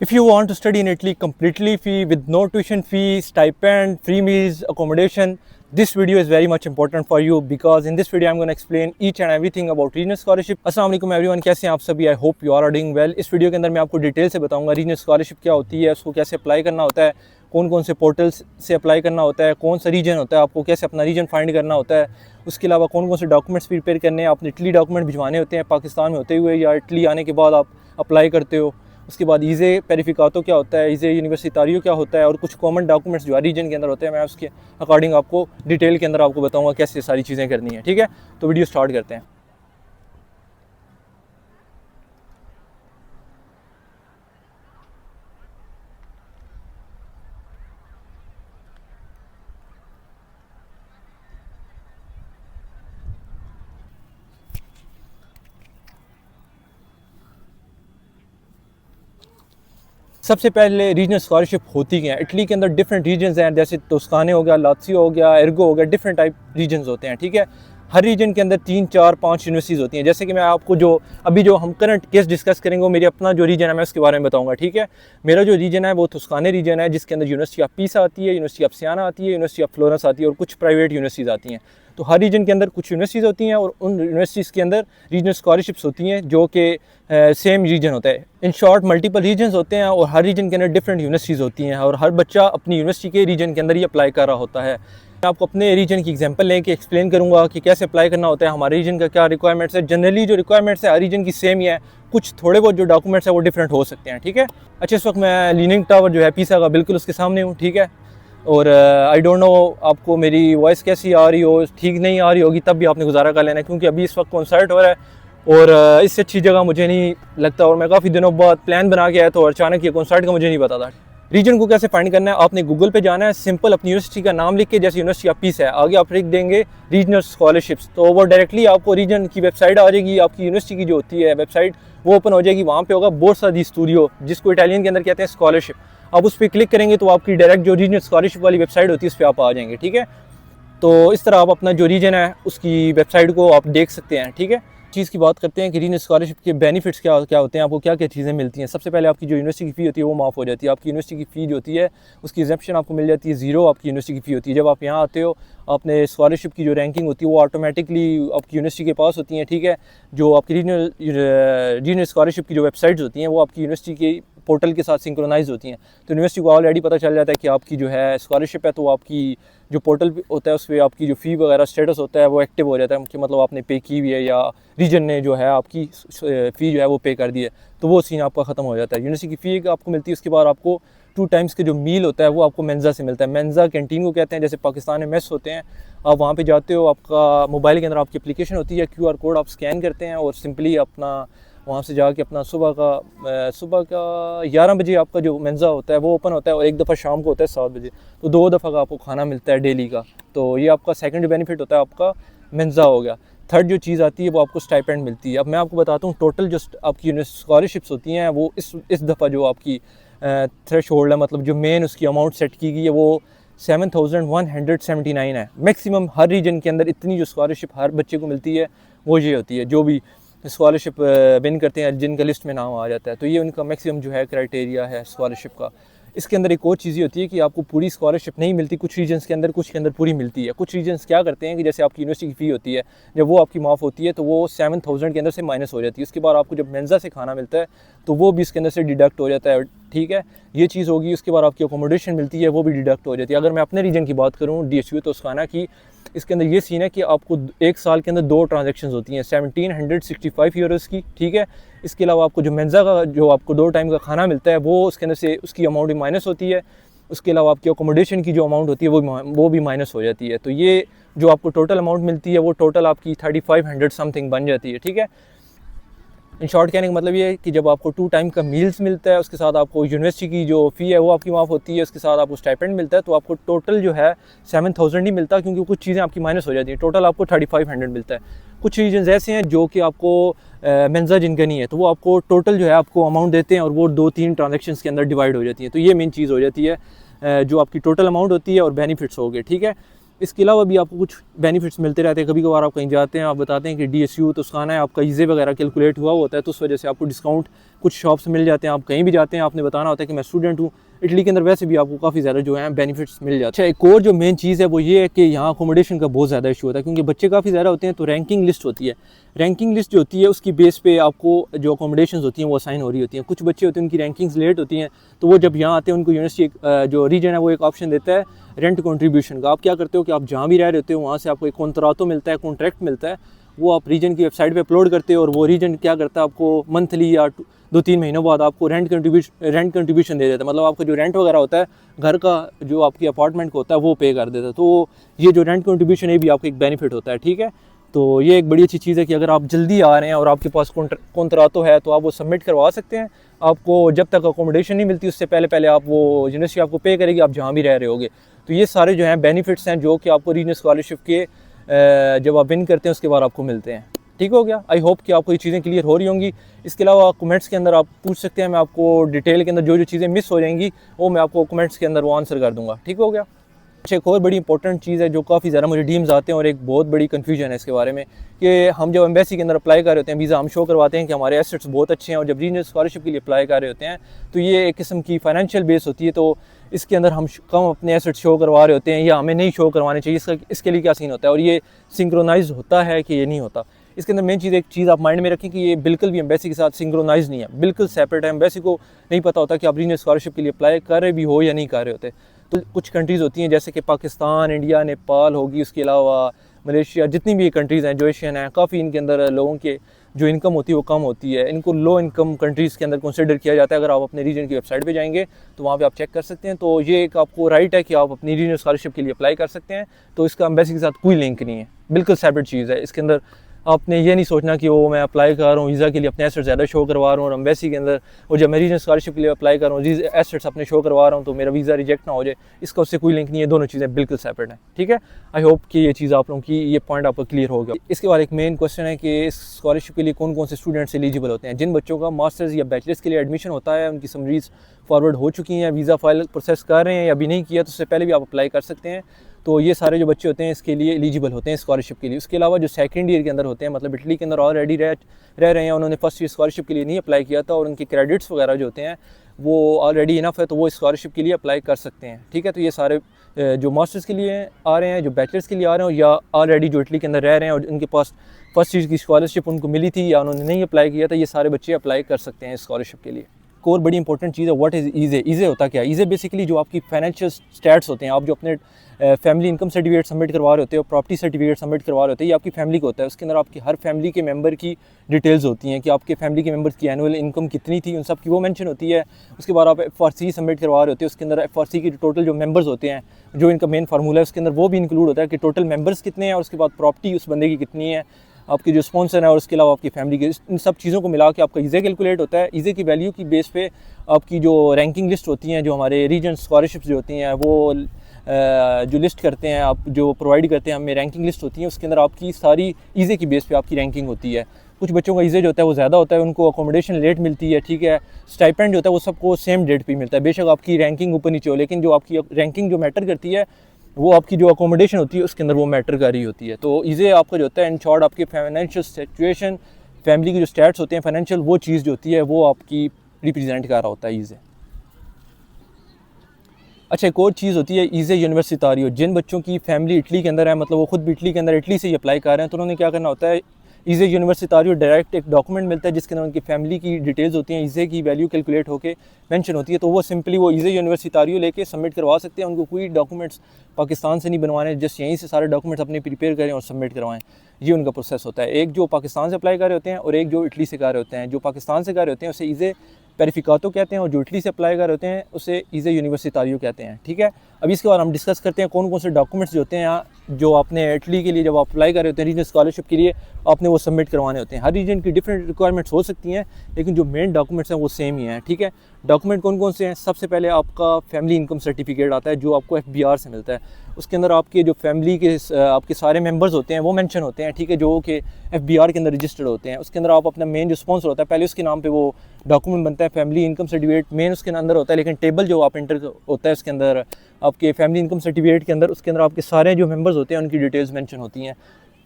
If you want to study in Italy completely free with no tuition fee, stipend, free meals, accommodation, this video is very much important for you because in this video I'm going to explain each and everything about regional scholarship. अस्सलाम वालेकुम everyone, कैसे हैं आप सभी? I hope you are doing well. इस video के अंदर मैं आपको डिटेल से बताऊंगा रीजनल स्कॉलरशिप क्या होती है, उसको कैसे अप्लाई करना होता है, कौन कौन से पोर्टल्स से अप्लाई करना होता है, कौन सा रीजन होता है, आपको कैसे अपना रीजन फाइंड करना होता है, उसके अलावा कौन कौन से डॉक्यूमेंट्स प्रिपेयर करने हैं, आपने इटली डॉक्यूमेंट भिजवाने होते हैं पाकिस्तान में होते हुए या इटली आने के बाद आप अप्लाई करते हो। उसके बाद ईज़े पेरिफिकातो क्या होता है, ईज़े यूनिवर्सिटारियो क्या होता है और कुछ कॉमन डॉक्यूमेंट्स जो है रीजन के अंदर होते हैं, मैं उसके अकॉर्डिंग आपको डिटेल के अंदर आपको बताऊंगा कैसे सारी चीज़ें करनी है। ठीक है, तो वीडियो स्टार्ट करते हैं। सबसे पहले रीजनल स्कॉलरशिप होती क्या है। इटली के अंदर डिफरेंट रीजन्स हैं, जैसे तोस्काने हो गया, लात्सियो हो गया, एर्गो हो गया, डिफरेंट टाइप रीजन्स होते हैं। ठीक है, हर रीजन के अंदर 3, 4, 5 यूनिवर्सिटीज़ होती हैं। जैसे कि मैं आपको जो हम करंट केस डिस्कस करेंगे वो मेरे अपना जो रीजन है मैं उसके बारे में बताऊंगा। ठीक है, मेरा जो रीजन है वो तोस्काने रीजन है, जिसके अंदर यूनिवर्सिटी ऑफ पीसा आती है, यूनिवर्सिटी ऑफ सियाना आती है, यूनिवर्सिटी ऑफ फ्लोरेंस आती है और कुछ प्राइवेट यूनिवर्सिटीज़ आती हैं। तो हर रीजन के अंदर कुछ यूनिवर्सिटीज़ होती हैं और उन यूनिवर्सिटीज़ के अंदर रीजनल स्कॉलरशिप्स होती हैं जो कि सेम रीजन होता है। इन शॉर्ट मल्टीपल रीजन्स होते हैं और हर रीजन के अंदर डिफरेंट यूनिवर्सिटीज़ होती हैं और हर बच्चा अपनी यूनिवर्सिटी के रीजन के अंदर ही अप्लाई कर रहा होता है। मैं आपको अपने रीजन की एग्जांपल लेके एक्सप्लेन करूंगा कि कैसे अप्लाई करना होता है, हमारे रीजन का क्या रिक्वायरमेंट्स है। जनरली जो रिक्वायरमेंट्स है हर रीजन की सेम ही है, कुछ थोड़े बहुत जो डॉक्यूमेंट्स है वो डिफरेंट हो सकते हैं। ठीक है, अच्छा इस वक्त मैं लीनिंग टावर जो है पीसा का बिल्कुल उसके सामने हूँ। ठीक है, और आई डोंट नो आपको मेरी वॉइस कैसी आ रही हो, ठीक नहीं आ रही होगी तब भी आपने गुजारा कर लेना है क्योंकि अभी इस वक्त कॉन्सर्ट हो रहा है और इससे अच्छी जगह मुझे नहीं लगता और मैं काफ़ी दिनों बाद प्लान बना के आया तो अचानक ये कॉन्सर्ट का मुझे नहीं पता था। रीजन को कैसे फाइंड करना है, आपने गूगल पे जाना है, सिंपल अपनी यूनिवर्सिटी का नाम लिख के, जैसे यूनिवर्सिटी ऑफ पीस है, आगे आप लिख देंगे रीजनल स्कॉलरशिप्स, तो वो डायरेक्टली आपको रीजन की वेबसाइट आ जाएगी। आपकी यूनिवर्सिटी की जो होती है वेबसाइट वो ओपन हो जाएगी, वहाँ पे होगा बोर्सा दी स्टूडियो, जिसको इटालियन के अंदर कहते हैं स्कॉलरशिप। आप उस पर क्लिक करेंगे तो आपकी डायरेक्ट जो रीजनल स्कॉलरशिप वाली वेबसाइट होती है उस पर आप आ जाएंगे। ठीक है, तो इस तरह आप अपना जो रीजन है उसकी वेबसाइट को आप देख सकते हैं। ठीक है, चीज़ की बात करते हैं कि रीजनल स्कॉलरशिप के बेनिफिट्स क्या क्या होते हैं, आपको क्या क्या चीज़ें मिलती हैं। सबसे पहले आपकी जो यूनिवर्सिटी की फ़ी होती है वो माफ़ हो जाती है। आपकी यूनिवर्सिटी की फ़ी जो होती है उसकी एग्जेम्पशन आपको मिल जाती है, ज़ीरो आपकी यूनिवर्सिटी की फ़ी होती है। जब आप यहाँ आते हो आपने स्कॉलरशिप की जो रैंकिंग होती है वो ऑटोमेटिकली आपकी यूनिवर्सिटी के पास होती है। ठीक है, जो आपकी रीजनल स्कॉलरशिप की जो वेबसाइट्स होती हैं वो आपकी यूनिवर्सिटी के पोर्टल के साथ सिंक्रोनाइज होती हैं, तो यूनिवर्सिटी को ऑलरेडी पता चल जाता है कि आपकी जो है स्कॉलरशिप है, तो आपकी जो पोर्टल होता है उस पर आपकी जो फ़ी वगैरह स्टेटस होता है वो एक्टिव हो जाता है कि मतलब आपने पे की हुई है या रीजन ने जो है आपकी फ़ी जो है वो पे कर दी है, तो वो सीन आपका ख़त्म हो जाता है। यूनिवर्सिटी की फ़ी आपको मिलती है, उसके बाद आपको 2 टाइम्स के जो मील होता है वो आपको मेंजा से मिलता है। मेंजा कैंटीन को कहते हैं, जैसे पाकिस्तान में मेस होते हैं, आप वहाँ पे जाते हो, आपका मोबाइल के अंदर आपकी एप्लीकेशन होती है, QR कोड आप स्कैन करते हैं और सिंपली अपना वहाँ से जाके अपना सुबह का 11 बजे आपका जो मेंजा होता है वो ओपन होता है और एक दफ़ा शाम को होता है 7 बजे, तो 2 दफ़ा का आपको खाना मिलता है डेली का। तो ये आपका सेकंड बेनिफिट होता है, आपका मेंजा हो गया। थर्ड जो चीज़ आती है वो आपको स्टाइपेंड मिलती है। अब मैं आपको बताता हूँ टोटल जो आपकी स्कॉलरशिप्स होती हैं वो इस दफ़ा जो आपकी थ्रेश होल्ड है, मतलब जो मेन उसकी अमाउंट सेट की गई है वो 7,179 है। मैक्सिमम हर रीजन के अंदर इतनी जो स्कॉलरशिप हर बच्चे को मिलती है वो ये होती है, जो भी स्कॉलरशिप विन करते हैं जिनका लिस्ट में नाम आ जाता है, तो ये उनका मैक्सिमम जो है क्राइटेरिया है स्कॉलरशिप का। इसके अंदर एक और चीज़ होती है कि आपको पूरी स्कॉलरशिप नहीं मिलती, कुछ रीजन्स के अंदर, कुछ के अंदर पूरी मिलती है। कुछ रीजन्स क्या करते हैं कि जैसे आपकी यूनिवर्सिटी की फ़ी होती है, जब वो आपकी माफ़ होती है तो वो 7,000 के अंदर से माइनस हो जाती है। उसके बाद आपको जब मेंजा से खाना मिलता है तो वो भी इसके अंदर से डिडक्ट हो जाता है। ठीक है, ये चीज़ होगी। उसके बाद आपकी अकोमोडेशन मिलती है वो भी डिडक्ट हो जाती है। अगर मैं अपने रीजन की बात करूँ, DSU तोस्काना की, इसके अंदर ये सीन है कि आपको एक साल के अंदर 2 ट्रांजेक्शन होती हैं 1765 यूरोज़ की। ठीक है, इसके अलावा आपको जो मेंजा का जो आपको 2 टाइम का खाना मिलता है वो उसके अंदर से उसकी अमाउंट भी माइनस होती है। उसके अलावा आपकी अकोमोडेशन की जो अमाउंट होती है वो भी माइनस हो जाती है। तो ये जो आपको टोटल अमाउंट मिलती है वो टोटल आपकी 3500 समथिंग बन जाती है। ठीक है, इन शॉर्ट कहने का मतलब ये है कि जब आपको 2 टाइम का मील्स मिलता है, उसके साथ आपको यूनिवर्सिटी की जो फ़ी है वो आपकी माफ़ होती है, उसके साथ आपको स्टाइपेंड मिलता है, तो आपको टोटल जो है 7,000 ही मिलता, क्योंकि कुछ चीज़ें आपकी माइनस हो जाती हैं। टोटल आपको 3500 मिलता है। कुछ रीजन्स ऐसे हैं जो कि आपको मेंजा जिनका नहीं है तो वो आपको टोटल जो है आपको अमाउंट देते हैं और वो 2-3 ट्रांजेक्शन्स के अंदर डिवाइड हो जाती है। तो ये मेन चीज़ हो जाती है जो आपकी टोटल अमाउंट होती है और बेनिफिट्स हो गए। ठीक है, इसके अलावा भी आपको कुछ बेनिफिट्स मिलते रहते हैं। कभी कभार आप कहीं जाते हैं, आप बताते हैं कि DSU तोस्काना है, आपका ईज़े वगैरह कैलकुलेट हुआ होता है, तो उस वजह से आपको डिस्काउंट कुछ शॉप्स मिल जाते हैं, आप कहीं भी जाते हैं आपने बताना होता है कि मैं स्टूडेंट हूँ। इटली के अंदर वैसे भी आपको काफ़ी ज़्यादा जो है बेनिफिट्स मिल जाते हैं। एक और जो मेन चीज़ है वो ये है कि यहाँ अकोमोडेशन का बहुत ज़्यादा इशू होता है, क्योंकि बच्चे काफ़ी ज़्यादा होते हैं तो रैंकिंग लिस्ट होती है। रैंकिंग लिस्ट जो होती है उसकी बेस पे आपको जो अकोमोडेशन होती हैं वो असाइन हो रही होती हैं। कुछ बच्चे होते हैं उनकी रैंकिंग्स लेट होती हैं, तो वो जब यहाँ आते हैं उनको यूनिवर्सिटी जो रीजन है वो एक ऑप्शन देता है रेंट कंट्रीब्यूशन का। आप क्या करते हो कि आप जहाँ भी रह रहे होते हो वहाँ से आपको एक कॉन्ट्रातो मिलता है, कॉन्ट्रैक्ट मिलता है, वो आप रीजन की वेबसाइट पे अपलोड करते हो और वो रीजन क्या करता है आपको मंथली या 2-3 महीनों बाद आपको रेंट कंट्रीब्यूशन दे देता है। मतलब आपका जो रेंट वगैरह होता है घर का, जो आपकी अपार्टमेंट का होता है वो पे कर देता है। तो ये जो रेंट कंट्रीब्यूशन है भी आपको एक बेनिफिट होता है, ठीक है। तो ये एक बड़ी अच्छी चीज़ है कि अगर आप जल्दी आ रहे हैं और आपके पास कॉन्ट्रातो है तो आप वो सबमिट करवा सकते हैं। आपको जब तक अकोमोडेशन नहीं मिलती उससे पहले पहले आप वो यूनिवर्सिटी आपको पे करेगी, आप जहाँ भी रह रहे होगे। तो ये सारे जो हैं बेनिफिट्स हैं जो कि आपको रीजनल स्कॉलरशिप के जब आप विन करते हैं उसके बाद आपको मिलते हैं। ठीक हो गया। आई होप कि आपको ये चीज़ें क्लियर हो रही होंगी। इसके अलावा कमेंट्स के अंदर आप पूछ सकते हैं, मैं आपको डिटेल के अंदर जो जो चीज़ें मिस हो जाएंगी वो मैं आपको कमेंट्स के अंदर वो आंसर कर दूँगा। ठीक हो गया। अच्छा, एक और बड़ी इंपॉर्टेंट चीज़ है जो काफ़ी ज़्यादा मुझे डीम्स आते हैं और एक बहुत बड़ी कन्फ्यूजन है इसके बारे में कि हम जब एम्बेसी के अंदर अप्लाई कर रहे होते हैं वीज़ा, हम शो करवाते हैं कि हमारे एसेट्स बहुत अच्छे हैं, और जब रीजनल स्कॉलरशिप के लिए अप्लाई कर रहे होते हैं तो ये एक किस्म की फाइनेंशियल बेस होती है। तो इसके अंदर हम कम अपने एसेट्स शो करवा रहे होते हैं या हमें नहीं शो करवाने चाहिए, इसके लिए क्या सीन होता है और ये सिंक्रोनाइज होता है कि ये नहीं होता। इसके अंदर मेन चीज़ एक चीज़ आप माइंड में रखें कि ये बिल्कुल भी एम्बेसी के साथ सिंक्रोनाइज नहीं है, बिल्कुल सेपरेट है। एम्बेसी को नहीं पता होता कि आप रीजनल स्कॉलरशिप के लिए अप्लाई कर रहे भी हो या नहीं कर रहे होते। तो कुछ कंट्रीज़ होती हैं जैसे कि पाकिस्तान, इंडिया, नेपाल होगी, उसके अलावा मलेशिया, जितनी भी कंट्रीज़ हैं जो एशियन हैं, काफ़ी इनके अंदर लोगों के जो इनकम होती है वो कम होती है। इनको लो इनकम कंट्रीज़ के अंदर कंसिडर किया जाता है। अगर आप अपने रीजन की वेबसाइट पे जाएंगे तो वहाँ पे आप चेक कर सकते हैं। तो ये एक आपको राइट है कि आप अपनी रीजनल स्कॉलरशिप के लिए अप्लाई कर सकते हैं। तो इसका एम्बेसी के साथ कोई लिंक नहीं है, बिल्कुल सेपरेट चीज़ है। इसके अंदर आपने ये नहीं सोचना कि वो मैं अप्लाई कर रहा हूँ वीज़ा के लिए अपने एसेट्स ज़्यादा शो करवा रहा हूँ और एम्बेसी के अंदर, और जब मैं रीजनल स्कॉलरशिप के लिए अप्लाई कर रहा हूँ एसेट्स अपने शो करवा रहा हूँ तो मेरा वीज़ा रिजेक्ट ना हो जाए। इसका उससे कोई लिंक नहीं है, दोनों चीज़ें बिल्कुल सेपरेट हैं। ठीक है। आई होप कि ये चीज़ आप लोगों की ये पॉइंट आपको क्लियर हो गया। इसके बाद एक मेन क्वेश्चन है कि इस स्कॉलरशिप के लिए कौन कौन से स्टूडेंट्स एलिजिबल होते हैं। जिन बच्चों का मास्टर्स या बैचलर्स के लिए एडमिशन होता है, उनकी समरीज फॉरवर्ड हो चुकी हैं, वीज़ा फाइल प्रोसेस कर रहे हैं या अभी नहीं किया तो उससे पहले भी आप अप्लाई कर सकते हैं। तो ये सारे जो बच्चे होते हैं इसके लिए एलिजिबल होते हैं स्कॉलरशिप के लिए। उसके अलावा जो सेकंड ईयर के अंदर होते हैं, मतलब इटली के अंदर ऑलरेडी रह रहे हैं, उन्होंने फर्स्ट ईयर स्कॉलरशिप के लिए नहीं अप्लाई किया था और उनके क्रेडिट्स वगैरह जो होते हैं वो ऑलरेडी इनफ है, तो वो स्कॉलरशिप के लिए अप्लाई कर सकते हैं। ठीक है। तो ये सारे जो मास्टर्स के लिए आ रहे हैं, जो बैचलर्स के लिए आ रहे हैं, या ऑलरेडी जो इटली के अंदर रह रहे हैं और उनके पास फर्स्ट ईयर की स्कॉलरशिप उनको मिली थी या उन्होंने नहीं अप्लाई किया था, ये सारे बच्चे अप्लाई कर सकते हैं स्कॉलरशिप के लिए। एक और बड़ी इंपॉर्टेंट चीज़ है व्हाट इज़ ईज़े। ईज़े होता क्या है? ईज़े बेसिकली जो आपकी फाइनेंशियल स्टैट्स होते हैं, आप जो अपने फैमिली इनकम सर्टिफिकेट सबमिट करवा रहे होते हो, प्रॉपर्टी सर्टिफिकेट सबमिट करवा रहे होते हैं, ये आपकी फैमिली का होता है। उसके अंदर आपकी हर फैमिली के मेंबर की डिटेल्स होती हैं कि आपके फैमिली के मेंबर्स की एनुअल इनकम कितनी थी, उन सब की वो मेंशन होती है। उसके बाद आप FRC सबमिट करवा रहे होते हैं, उसके अंदर FRC की टोटल जो मेंबर्स होते हैं, जो इनका मेन फार्मूला है उसके अंदर वो भी इंक्लूड होता है कि टोटल मेंबर्स कितने हैं और उसके बाद प्रॉपर्टी उस बंदे की कितनी है, आपकी जो स्पॉन्सर है और उसके अलावा आपकी फैमिली के, इन सब चीज़ों को मिला के आपका ईज़े कैलकुलेट होता है। ईज़े की वैल्यू की बेस पे आपकी जो रैंकिंग लिस्ट होती हैं, जो हमारे रीजन स्कॉलरशिप्स जो होती हैं वो जो लिस्ट करते हैं, आप जो प्रोवाइड करते हैं हमें रैंकिंग लिस्ट होती है, उसके अंदर आपकी सारी ईज़े की बेस पे आपकी रैंकिंग होती है। कुछ बच्चों का ईज़े जो होता है वो ज़्यादा होता है, उनको अकोमोडेशन लेट मिलती है। ठीक है। स्टाइपेंड जो होता है वो सबको सेम डेट पे मिलता है, बेशक आपकी रैंकिंग ऊपर नीचे हो, लेकिन जो आपकी रैंकिंग जो मैटर करती है वो आपकी जो अकोमोडेशन होती है उसके अंदर वो मैटर कर रही होती है। तो ईज़े आपका जो होता है इन शॉर्ट आपकी फाइनेंशियल सिचुएशन, फैमिली की जो स्टैट्स होते हैं फाइनेंशियल, वो चीज़ जो होती है वो आपकी रिप्रेजेंट कर रहा होता है ईज़े। अच्छा, एक और चीज़ होती है ईज़े यूनिवर्सिटारियो। जिन बच्चों की फैमिली इटली के अंदर है, मतलब वो खुद भी इटली के अंदर इटली से ही अप्लाई कर रहे हैं, तो उन्होंने क्या करना होता है, ईज़े यूनिवर्सिटारियो डायरेक्ट एक डॉक्यूमेंट मिलता है जिसके अंदर उनकी फैमिली की डिटेल्स होती हैं, ईज़े की वैल्यू कैलकुलेट होकर मेंशन होती है। तो वो सिंपली वो ईज़े यूनिवर्सिटारियो लेके सबमिट करवा सकते हैं। उनको कोई डॉक्यूमेंट्स पाकिस्तान से नहीं बनवाने, जस्ट यहीं से सारे डॉक्यूमेंट्स अपने प्रिपेयर करें और सबमिट करवाएं। ये उनका प्रोसेस होता है। एक जो पाकिस्तान से अप्लाई कर रहे होते हैं और एक जो इटली से कर रहे होते हैं। जो पाकिस्तान से कर रहे होते हैं उसे ईज़े वेरिफिकातो कहते हैं और जो इटली से अप्लाई कर रहे होते हैं उसे ईज़े यूनिवर्सिटारियो कहते हैं। ठीक है। अभी इसके बाद हम डिस्कस करते हैं कौन कौन से डॉक्यूमेंट्स जो होते हैं यहाँ, जो आपने इटली के लिए जब आप अप्लाई कर रहे होते हैं रीजनल स्कॉलरशिप के लिए, आपने वो सबमिट करवाने होते हैं। हर रीजन की डिफरेंट रिक्वायरमेंट्स हो सकती हैं, लेकिन जो मेन डॉक्यूमेंट्स हैं वो सेम ही हैं। ठीक है। डॉक्यूमेंट कौन कौन से हैं? सबसे पहले आपका फैमिली इनकम सर्टिफिकेट आता है जो आपको FBR से मिलता है। उसके अंदर आपके जो फैमिली के आपके सारे मेंबर्स होते हैं वो मेंशन होते हैं। ठीक है। जो कि FBR के अंदर रजिस्टर्ड होते हैं। उसके अंदर आप अपना मेन जो स्पॉन्सर होता है पहले उसके नाम पे वो डॉक्यूमेंट बनता है, फैमिली इनकम सर्टिफिकेट मेन उसके अंदर होता है, लेकिन टेबल जो आप इंटर होता है उसके अंदर आपके फैमिली इनकम सर्टिफिकेट के अंदर, उसके अंदर आपके सारे जो मेंबर्स होते हैं उनकी डिटेल्स मेंशन होती हैं।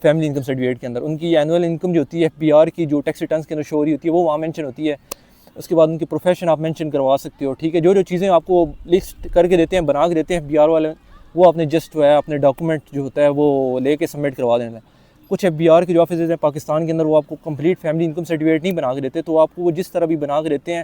फैमिली इनकम सर्टिफिकेट के अंदर उनकी एनुअल इनकम जो होती है FBR की, जो टैक्स रिटर्न्स के अंदर शो हो रही होती है, वो वहाँ मेंशन होती है। उसके बाद उनके प्रोफेशन आप मेंशन करवा सकते हो, ठीक है। जो जो चीज़ें आपको लिस्ट करके देते हैं, बना के देते हैं FBR वाले, वो आपने जस्ट जो है अपने डॉक्यूमेंट जो होता है वो लेके सबमिट करवा देना है। कुछ FBR के जो ऑफिस हैं पाकिस्तान के अंदर, वो आपको कंप्लीट फैमिली इनकम सर्टिफिकेट नहीं बना के देते, तो आपको वो जिस तरह भी बना के देते हैं,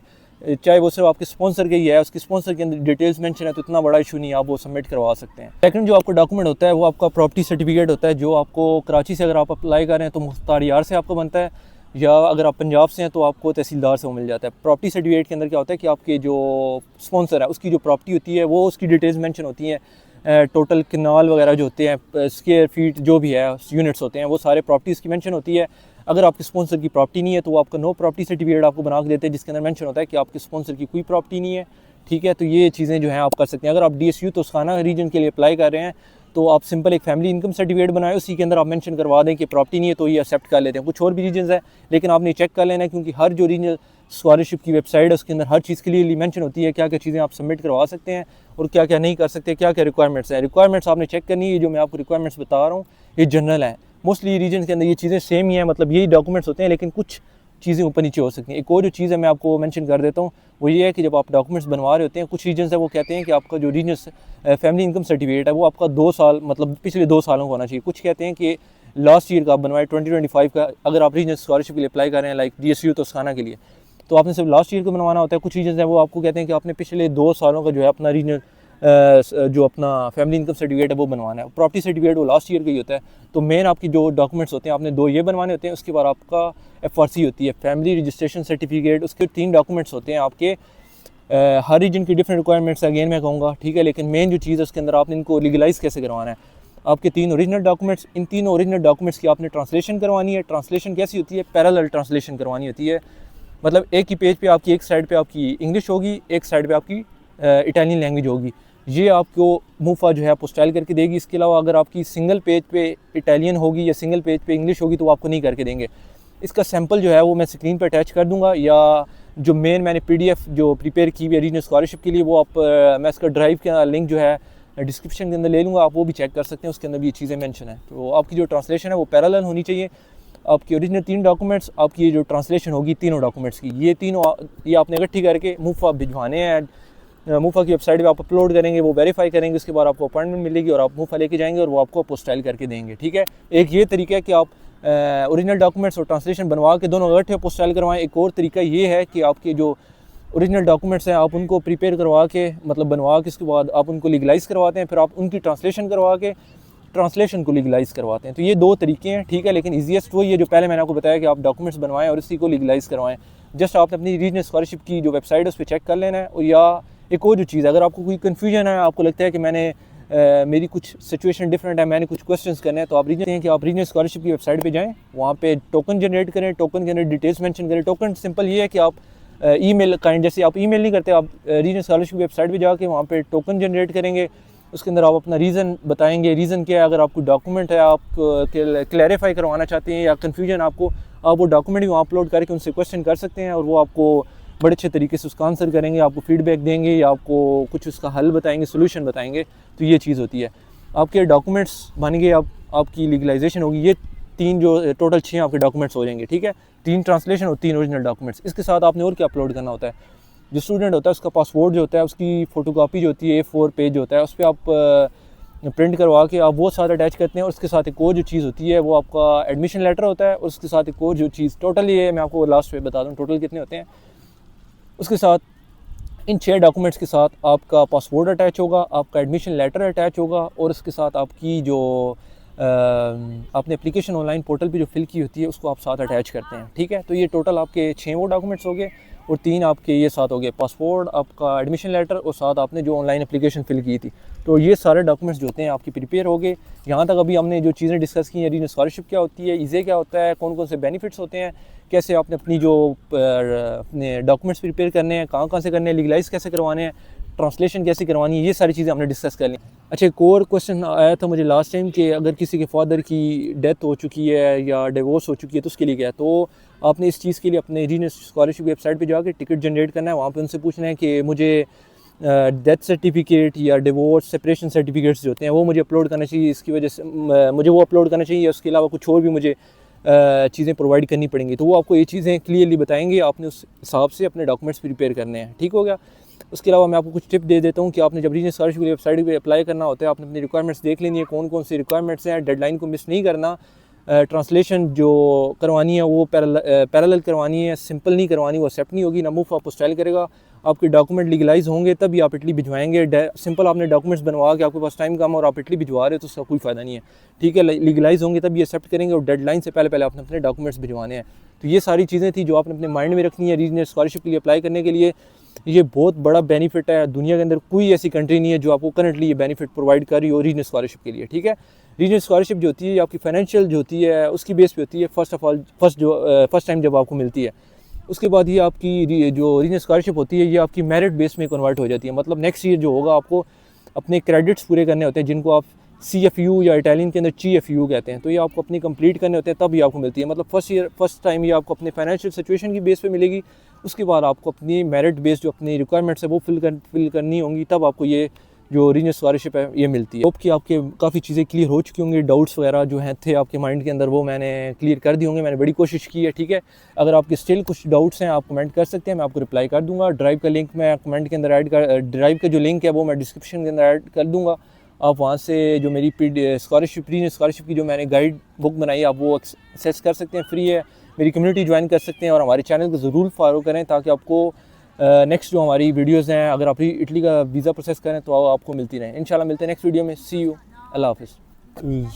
चाहे वो सिर्फ आपके स्पॉन्सर के ही है, उसके स्पॉन्सर के अंदर डिटेल्स मेंशन है, तो इतना बड़ा इशू नहीं है, आप वो सबमिट करवा सकते हैं। सेकंड जो आपका डॉक्यूमेंट होता है वो आपका प्रॉपर्टी सर्टिफिकेट होता है, जो आपको कराची से अगर आप अप्लाई कर रहे हैं तो मुख्तार यार से आपको बनता है, या अगर आप पंजाब से हैं तो आपको तहसीलदार से वो मिल जाता है। प्रॉपर्टी सर्टिफिकेट के अंदर क्या होता है कि आपके जो स्पॉन्सर है उसकी जो प्रॉपर्टी होती है वो उसकी डिटेल्स मेंशन होती हैं, टोटल कनाल वगैरह जो होते हैं, स्क्वायर फीट जो भी है, यूनिट्स होते हैं, वो सारे प्रॉपर्टीज़ की मेंशन होती है। अगर आपके स्पॉन्सर की प्रॉपर्टी नहीं है तो वो आपका नो प्रॉपर्टी सर्टिफिकेट आपको बना के देते हैं, जिसके अंदर मेंशन होता है कि आपके स्पॉन्सर की कोई प्रॉपर्टी नहीं है, ठीक है। तो ये चीज़ें जो हैं आप कर सकते हैं। अगर आप DSU तोस्काना रीजन के लिए अप्लाई कर रहे हैं तो आप सिंपल एक फैमिली इनकम सर्टिफिकेट बनाएं, उसी के अंदर आप मेंशन करवा दें कि प्रॉपर्टी नहीं है, तो ये एक्सेप्ट कर लेते हैं। कुछ और भी रीजन्स है, लेकिन आपने चेक कर लेना है, क्योंकि हर जो रीजनल स्कॉलरशिप की वेबसाइट है उसके अंदर हर चीज़ के लिए मेंशन होती है क्या क्या चीज़ें आप सबमिट करवा सकते हैं और क्या क्या नहीं कर सकते, क्या क्या रिक्वायरमेंट्स हैं। रिक्वायरमेंट्स आपने चेक करनी है। जो मैं आपको रिक्वायरमेंट्स बता रहा हूँ ये जनरल है, मोस्टली रीजन के अंदर ये चीज़ें सेम ही हैं, मतलब यही डॉक्यूमेंट्स होते हैं, लेकिन कुछ चीज़ें ऊपर नीचे हो सकती हैं। एक और जो चीज़ है मैं आपको मेंशन कर देता हूँ, वो ये है कि जब आप डॉक्यूमेंट्स बनवा रहे होते हैं, कुछ रीजन्स है वो कहते हैं कि आपका जो रीजनल फैमिली इनकम सर्टिफिकेट है वो आपका 2 साल मतलब पिछले 2 सालों का होना चाहिए। कुछ कहते हैं कि लास्ट ईयर का आप बनवाए 2025 का, अगर आप रीजनल स्कॉलरशिप के लिए अप्लाई कर रहे हैं, लाइक DSU तोस्काना के लिए, तो आपने सिर्फ लास्ट ईयर को बनवाना होता है। कुछ रीजन्स हैं वो आपको कहते हैं कि आपने पिछले 2 सालों का जो है अपना रीजनल जो अपना फैमिली इनकम सर्टिफिकेट है वो बनवाना है। प्रॉपर्टी सर्टिफिकेट वो लास्ट ईयर का ही होता है। तो मेन आपकी जो डॉक्यूमेंट्स होते हैं आपने 2 ये बनवाने होते हैं। उसके बाद आपका FRC होती है, फैमिली रजिस्ट्रेशन सर्टिफिकेट, उसके 3 डॉक्यूमेंट्स होते हैं आपके। हर रीजन की डिफरेंट रिक्वायरमेंट्स अगेन मैं कहूँगा, ठीक है, लेकिन मेन जो चीज़ है उसके अंदर आपने इनको लीगलाइज़ कैसे करवाना है। आपके 3 ओरिजिनल डॉक्यूमेंट्स, इन 3 ओरिजिनल डॉक्यूमेंट्स की आपने ट्रांसलेशन करवानी है। ट्रांसलेशन कैसी होती है? पैरेलल ट्रांसलेशन करवानी होती है, मतलब एक ही पेज पे आपकी एक साइड पे आपकी इंग्लिश होगी, एक साइड पे आपकी इटालियन लैंग्वेज होगी। ये आपको मुफा जो है आपको स्टाइल करके देगी। इसके अलावा अगर आपकी सिंगल पेज पे इटालियन होगी या सिंगल पेज पे इंग्लिश होगी तो वो आपको नहीं करके देंगे। इसका सैम्पल जो है वो मैं स्क्रीन पर अटैच कर दूंगा, या जो मेन मैंने PDF जो प्रिपेयर की हुई है रीजनल स्कॉलरशिप के लिए वो आप मैं इसका ड्राइव का लिंक जो है डिस्क्रिप्शन के अंदर ले लूँगा, आप वो भी चेक कर सकते हैं। उसके अंदर भी ये चीज़ें मेंशन है। तो आपकी जो ट्रांसलेशन है वो पैरेलल होनी चाहिए। आपकी ओरिजिनल 3 डॉक्यूमेंट्स, आपकी जो ट्रांसलेशन होगी तीनों डॉक्यूमेंट्स की, ये तीनों ये आपने इकट्ठी करके मुफा भिजवाने हैं। मुफा की वेबसाइट पे आप अपलोड करेंगे, वो वेरीफाई करेंगे, उसके बाद आपको अपॉइंटमेंट मिलेगी और आप मुफा लेके जाएंगे और वो आपको पोस्टाइल करके देंगे, ठीक है। एक ये तरीका है कि आप ओरिजिनल डॉक्यूमेंट्स और ट्रांसलेशन बनवा के दोनों इकट्ठे पोस्टाइल करवाएं। एक और तरीका ये है कि आपके जो ओरिजिनल डॉक्यूमेंट्स हैं आप उनको प्रिपेयर करवा के, मतलब बनवा के, उसके बाद आप उनको लीगलाइज़ करवाते हैं, फिर आप उनकी ट्रांसलेशन करवा के ट्रांसलेशन को लीगलाइज़ करवाते हैं। तो ये 2 तरीके हैं, ठीक है, लेकिन ईजीएस्ट वही है जो पहले मैंने आपको बताया कि आप डॉक्यूमेंट्स बनवाएं और इसी को लीगलाइज़ करवाएं। जस्ट आपने अपनी रीजनल स्कॉलरशिप की जो वेबसाइट है उस पर चेक कर लेना है। और या एक और जो चीज़ है, अगर आपको कोई कन्फ्यूजन है, आपको लगता है कि मैंने मेरी कुछ सिचुएशन डिफरेंट है, मैंने कुछ क्वेश्चंस करने हैं, तो आप रीजनल स्कॉलरशिप की वेबसाइट पे जाएं, वहाँ पे टोकन जनरेट करें, टोकन के अंदर डिटेल्स मेंशन करें। टोकन सिंपल ये है कि आप ईमेल काइंड, जैसे आप ईमेल नहीं करते, आप रीजनल स्कॉलरशिप की वेबसाइट पे जाके वहाँ पे टोकन जनरेट करेंगे। उसके अंदर आप अपना रीज़न बताएंगे, रीज़न क्या है, अगर आपको डॉक्यूमेंट है आप क्लैरिफाई करवाना चाहते हैं या कन्फ्यूजन आपको, आप वो डॉक्यूमेंट भी वहाँ अपलोड करके उनसे क्वेश्चन कर सकते हैं और वो आपको बड़े अच्छे तरीके से उसका आंसर करेंगे, आपको फीडबैक देंगे या आपको कुछ उसका हल बताएंगे, सोल्यूशन बताएंगे। तो ये चीज़ होती है। आपके डॉक्यूमेंट्स बन गए, आपकी लीगलाइजेशन होगी। ये 3 जो टोटल 6 आपके डॉक्यूमेंट्स हो जाएंगे, ठीक है, 3 ट्रांसलेशन और 3 ओरिजिनल डॉक्यूमेंट्स। इसके साथ आपने और क्या अपलोड करना होता है? जो स्टूडेंट होता है उसका पासपोर्ट जो होता है, उसकी फ़ोटोकॉपी जो होती है A4 पेज होता है, उस पर आप प्रिंट करवा के आप वो साथ अटैच करते हैं। और उसके साथ एक और जो चीज़ होती है वो आपका एडमिशन लेटर होता है। और उसके साथ एक और जो चीज़ टोटल ये मैं आपको लास्ट पे बता दूँ टोटल कितने होते हैं। उसके साथ इन 6 डॉक्यूमेंट्स के साथ आपका पासपोर्ट अटैच होगा, आपका एडमिशन लेटर अटैच होगा और उसके साथ आपकी जो आपने एप्लीकेशन ऑनलाइन पोर्टल पे जो फिल की होती है उसको आप साथ अटैच करते हैं, ठीक है। तो ये टोटल आपके 6 वो डॉक्यूमेंट्स हो गए और 3 आपके ये साथ हो गए, पासपोर्ट, आपका एडमिशन लेटर और साथ आपने जो ऑनलाइन एप्लीकेशन फिल की थी। तो ये सारे डॉक्यूमेंट्स जो होते हैं आपके प्रिपेयर हो गए। यहाँ तक अभी हमने जो चीज़ें डिस्कस की हैं, रीजनल स्कॉलरशिप क्या होती है, ईज़े क्या होता है, कौन कौन से बेनिफिट्स होते हैं, कैसे आपने अपनी जो अपने डॉक्यूमेंट्स प्रिपेयर करने हैं, कहाँ से करने हैं, लीगलाइज़ कैसे करवाने हैं, ट्रांसलेशन कैसे करवानी है, ये सारी चीज़ें हमने डिस्कस कर ली। अच्छा, एक और क्वेश्चन आया था मुझे लास्ट टाइम कि अगर किसी के फादर की डेथ हो चुकी है या डिवोर्स हो चुकी है तो उसके लिए क्या है। तो आपने इस चीज़ के लिए अपने रीजनल स्कॉलरशिप वेबसाइट पे जाकर टिकट जनरेट करना है। वहाँ पे उनसे पूछना है कि मुझे डेथ सर्टिफिकेट या डिवोर्स सेपरेशन सर्टिफिकेट्स जो होते हैं वो मुझे अपलोड करना चाहिए, इसकी वजह से मुझे वो अपलोड करना चाहिए, उसके अलावा कुछ और भी मुझे चीज़ें प्रोवाइड करनी पड़ेंगी। तो वो आपको ये चीज़ें क्लियरली बताएंगे, आपने उस हिसाब से अपने डॉक्यूमेंट्स प्रिपेयर करने हैं। ठीक हो गया। उसके अलावा मैं आपको कुछ टिप दे देता हूँ कि आपने जब रीजनल स्कॉलरशिप की वेबसाइट पर अप्लाई करना होता है, आपने अपनी रिक्वायरमेंट्स देख लेनी है, कौन कौन सी रिक्वायरमेंट्स हैं, डेडलाइन को मिस नहीं करना। ट्रांसलेशन जो करवानी है वो पैरेलल करवानी है, सिंपल नहीं करवानी, वो एक्सेप्ट नहीं होगी, ना मूव आपको स्टाइल करेगा। आपके डॉक्यूमेंट लीगलाइज होंगे तभी आप इटली भिजवाएंगे। सिंपल आपने डॉक्यूमेंट्स बनवा के आपके पास टाइम कम और आप इटली भिजवा रहे हो तो उसका कोई फ़ायदा नहीं है। ठीक है, लीगलाइज होंगे तभी एक्सेप्ट करेंगे और डेडलाइन से पहले आपने अपने डॉक्यूमेंट्स भिजवाने हैं। तो ये सारी चीज़ें थी जो आपने अपने माइंड में रखनी है रीजनल स्कॉलरशिप के लिए अप्लाई करने के लिए। ये बहुत बड़ा बेनिफिट है, दुनिया के अंदर कोई ऐसी कंट्री नहीं है जो आपको करंटली ये बेनिफिट प्रोवाइड कर रही हो रीजनल स्कॉलरशिप के लिए। ठीक है, रीजनल स्कॉलरशिप जो होती है आपकी फाइनेंशियल जो होती है उसकी बेस पे होती है फर्स्ट टाइम जब आपको मिलती है। उसके बाद ये आपकी जो रीजनल स्कॉलरशिप होती है ये आपकी मेरिट बेस में कन्वर्ट हो जाती है। मतलब नेक्स्ट ईयर जो होगा आपको अपने क्रेडिट्स पूरे करने होते हैं, जिनको आप CFU या इटालियन के अंदर GFU कहते हैं। तो ये आपको अपनी कंप्लीट करने होते हैं तब ये आपको मिलती है। मतलब फर्स्ट टाइम ये आपको अपने फाइनेंशियल सिचुएशन की बेस पे मिलेगी। उसके बाद आपको अपनी मेरिट बेस जो अपनी रिक्वायरमेंट्स है वो फिल करनी होंगी, तब आपको ये जो रीजनल स्कॉलरशिप है ये मिलती है। होप कि आपके काफ़ी चीज़ें क्लियर हो चुकी होंगी, डाउट्स वगैरह जो हैं थे आपके माइंड के अंदर वो मैंने क्लियर कर दिए होंगे, मैंने बड़ी कोशिश की है। ठीक है, अगर आपके स्टिल कुछ डाउट्स हैं आप कमेंट कर सकते हैं, मैं आपको रिप्लाई कर दूंगा। ड्राइव का लिंक मैं कमेंट के अंदर ड्राइव का जो लिंक है वो मैं डिस्क्रिप्शन के अंदर ऐड कर दूँगा। आप वहाँ से जो मेरी रीजनल स्कॉलरशिप की जो मैंने गाइड बुक बनाई है आप वो एक्सेस कर सकते हैं, फ्री है। मेरी कम्युनिटी ज्वाइन कर सकते हैं और हमारे चैनल को ज़रूर फॉलो करें ताकि आपको नेक्स्ट जो हमारी वीडियोज़ हैं, अगर आप इटली का वीज़ा प्रोसेस करें तो आपको मिलती रहें। इंशाल्लाह मिलते हैं नेक्स्ट वीडियो में। सी यू, अल्लाह हाफ़िज़।